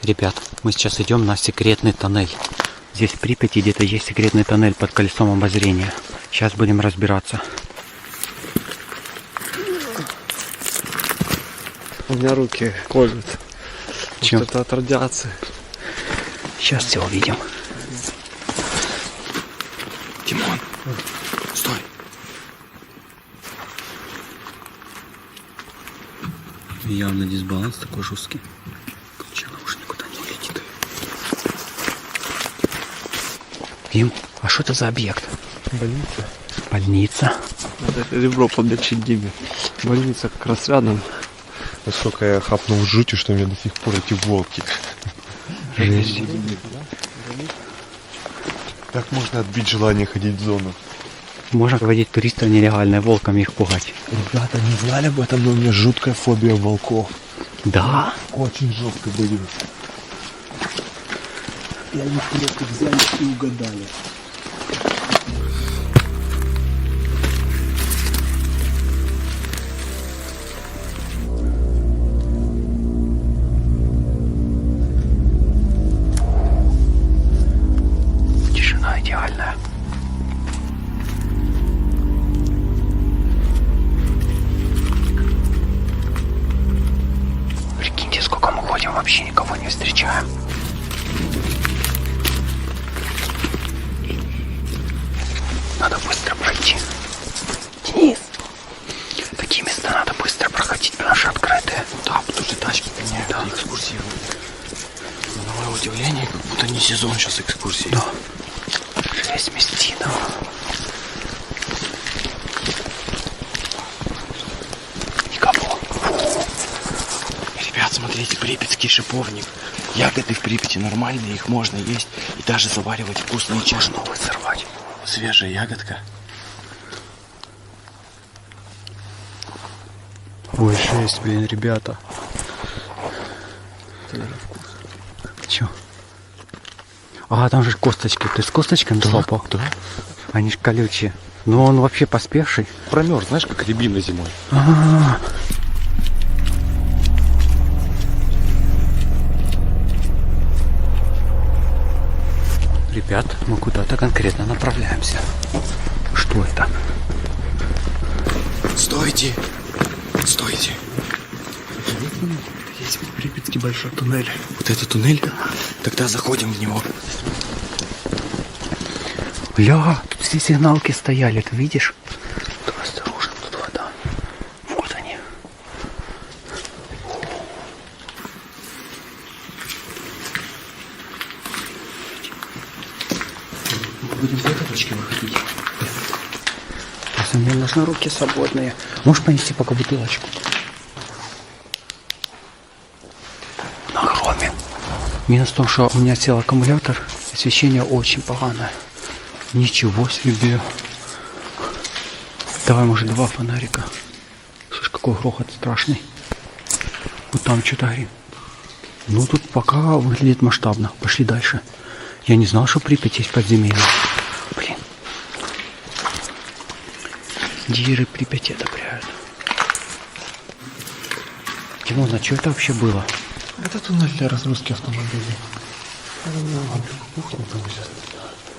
Ребят, мы сейчас идем на секретный тоннель. Здесь в Припяти где-то есть секретный тоннель под колесом обозрения. Сейчас будем разбираться. У меня руки колют. Чем? Это от радиации. Сейчас все увидим. Тимон, стой. Явно дисбаланс такой жесткий. Ключа уж никуда не улетит. Дим, а что это за объект? Больница. Больница. Надо ребро подлечить Диме. Больница как раз рядом. Насколько я хапнул жути, что у меня до сих пор эти волки. Жесть. Как можно отбить желание ходить в зону? Можно водить туристов нелегально, волками их пугать. Ребята, не знали об этом, но у меня жуткая фобия волков. Да? Очень жестко боюсь. И они просто взяли и угадали. Тишина идеальная. Прикиньте, сколько мы ходим, вообще никого не встречаем. Надо быстро пройти. Денис, такие места надо быстро проходить, потому что открытые. Да, потому что тачки гоняют, да. Экскурсии водят. На мое удивление, как будто не сезон сейчас экскурсии. Да. Жесть, Местина. Никого. Ребят, смотрите, припятский шиповник. Ягоды в Припяти нормальные, их можно есть и даже заваривать вкусные чай. Можно новый сорвать. Свежая ягодка. Ой, жесть, блин, ребята. Чё? А, там же косточки. Ты с косточками слопал? Да. Они ж колючие. Но он вообще поспевший. Промерз, знаешь, как рябина зимой. А-а-а. Ребят, мы куда-то конкретно направляемся. Что это? Стойте! Стойте! Есть Припятский большой туннель. Вот это туннель? Тогда заходим в него. Бля, тут все сигналки стояли, ты видишь? Тут осторожно, тут вода. Вот они. Будем в этой точке выходить. Просто мне нужны руки свободные. Можешь понести пока бутылочку? На хроме. Минус в том, что у меня сел аккумулятор, освещение очень поганое. Ничего себе. Давай, может, два фонарика. Слушай, какой грохот страшный. Вот там что-то горит. Ну, тут пока выглядит масштабно. Пошли дальше. Я не знал, что в Припяти есть подземелье. Блин. Диры Припяти одобряют. Тимон, а что это вообще было? Это туннель для разгрузки автомобилей.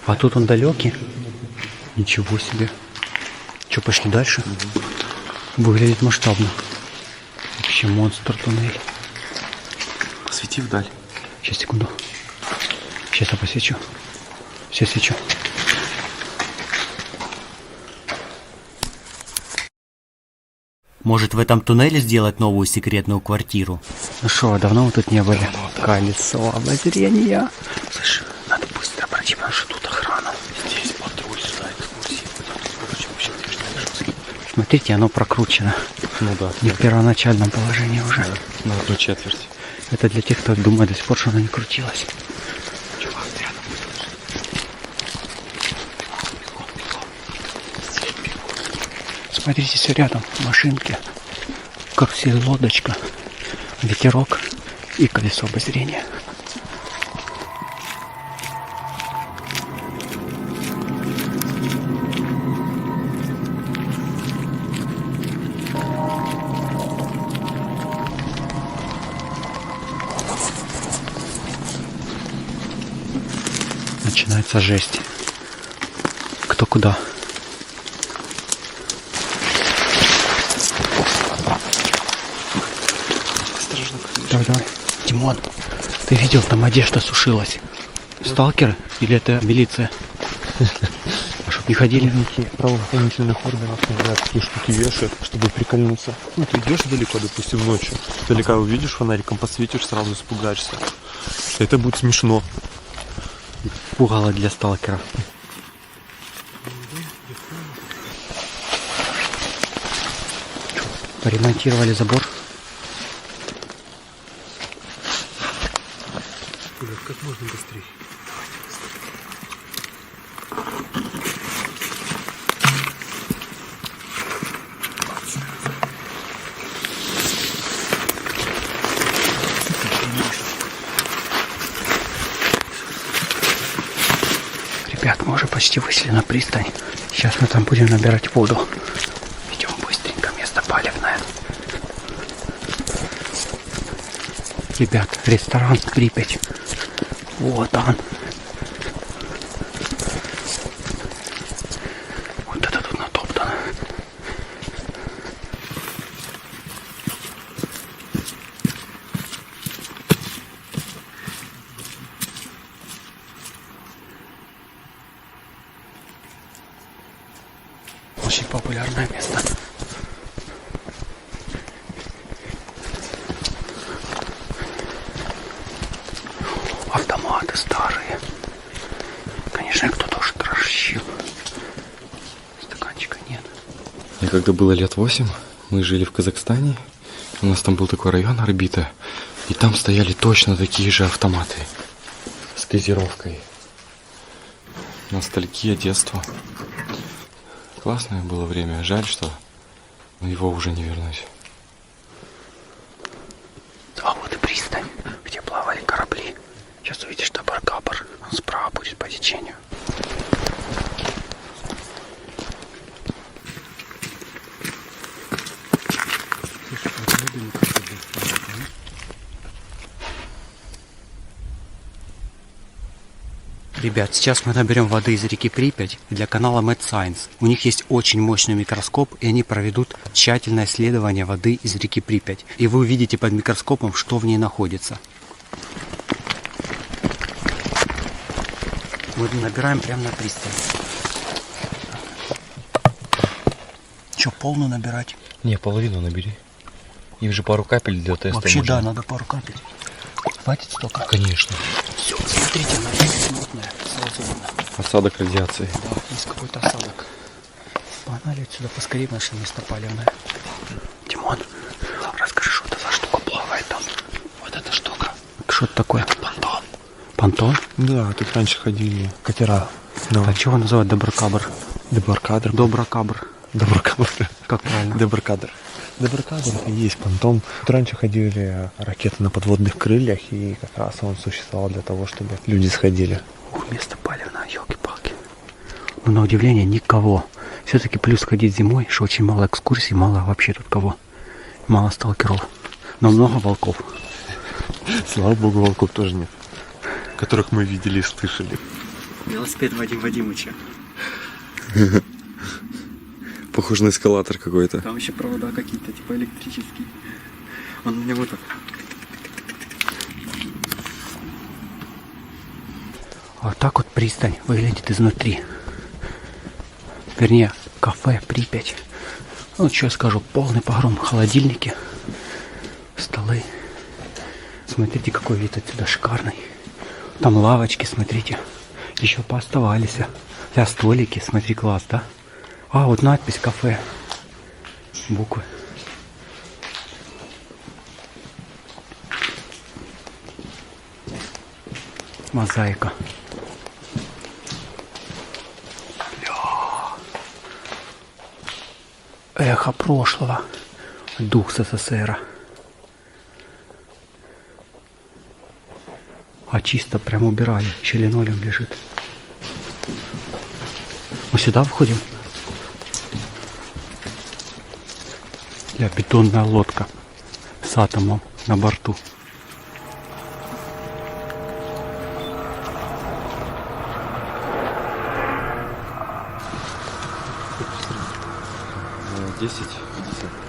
А тут он далекий? Ничего себе. Что, пошли дальше? Выглядит масштабно. Вообще монстр туннель. Свети вдаль. Сейчас, секунду. Сейчас я посвечу. Все свечу. Может, в этом туннеле сделать новую секретную квартиру? Ну что, давно мы тут не были? Колесо обозрения. Слышь, надо быстро пройти, потому что тут охрана. Здесь патруль, сюда экскурсии. Короче, вообще движение. Смотрите, оно прокручено. Ну да. Не в первоначальном положении уже. На одну четверть. Это для тех, кто думает до сих пор, что оно не крутилось. Чувак, рядом. Смотрите, все рядом. Машинки. Как все лодочка. Ветерок и колесо обозрения. Начинается жесть. Кто куда? Давай, давай. Димон, ты видел, там одежда сушилась. Сталкеры или это милиция? А чтоб не ходили? Правоохранительных органов иногда такие штуки вешают, чтобы прикольнуться. Ну, ты идешь далеко, допустим, ночью. Далеко увидишь, фонариком подсветишь, сразу испугаешься. Это будет смешно. Пугало для сталкеров. Поремонтировали забор. Как можно быстрее. Ребят, мы уже почти вышли на пристань. Сейчас мы там будем набирать воду. Идем быстренько, место палевное. Ребят, ресторан Припять. Вот он. Вот это тут натоптано. Очень популярное место. Автоматы старые. Конечно, кто-то уж тращил. Стаканчика нет. Мне когда было лет 8, мы жили в Казахстане. У нас там был такой район Орбита. И там стояли точно такие же автоматы. С газировкой. Ностальгия детства. Классное было время. Жаль, что его уже не вернуть. А вот и пристань, где плавали корабли. Сейчас увидишь Доброкабр. Он справа будет по течению. Ребят, сейчас мы наберем воды из реки Припять для канала Mad Science. У них есть очень мощный микроскоп, и они проведут тщательное исследование воды из реки Припять. И вы увидите под микроскопом, что в ней находится. Мы набираем прямо на пристань. Че, полную набирать? Не, половину набери. Их же пару капель для теста. Вообще можно. Да, надо пару капель. Хватит столько? Конечно. Все, смотрите, она есть мутная, сразу видно. Осадок радиации. Да, есть какой-то осадок. Погнали отсюда поскорее, наше место палевное. Димон, расскажи, что это за штука плавает там? Вот эта штука. Что это такое? Понтон. Понтон? Да, тут раньше ходили катера. Но... А чего называют Доброкабр? Доброкадр. Доброкабр. Доброкадр. Как правильно? Доброкадр. Доброкадр и есть понтон. Тут раньше ходили ракеты на подводных крыльях, и как раз он существовал для того, чтобы люди сходили. Ух, место палевное, елки-палки. Но на удивление никого. Все-таки плюс ходить зимой, что очень мало экскурсий, мало вообще тут кого. Мало сталкеров. Но много волков. Слава богу, волков тоже нет. Которых мы видели и слышали. Велосипед Вадим Вадимыча. Похож на эскалатор какой-то. Там еще провода какие-то, типа электрические. Он у меня вот так. Вот так вот пристань выглядит изнутри. Вернее, кафе Припять. Ну, что я скажу, полный погром. Холодильники, столы. Смотрите, какой вид отсюда шикарный. Там лавочки, смотрите. Еще пооставались. Для столики, смотри, класс, да? А, вот надпись кафе. Буквы. Мозаика. Эхо прошлого. Дух СССР. А чисто прям убирали. Еще линолеум лежит. Мы сюда входим. Бетонная лодка с атомом на борту. 10, 50.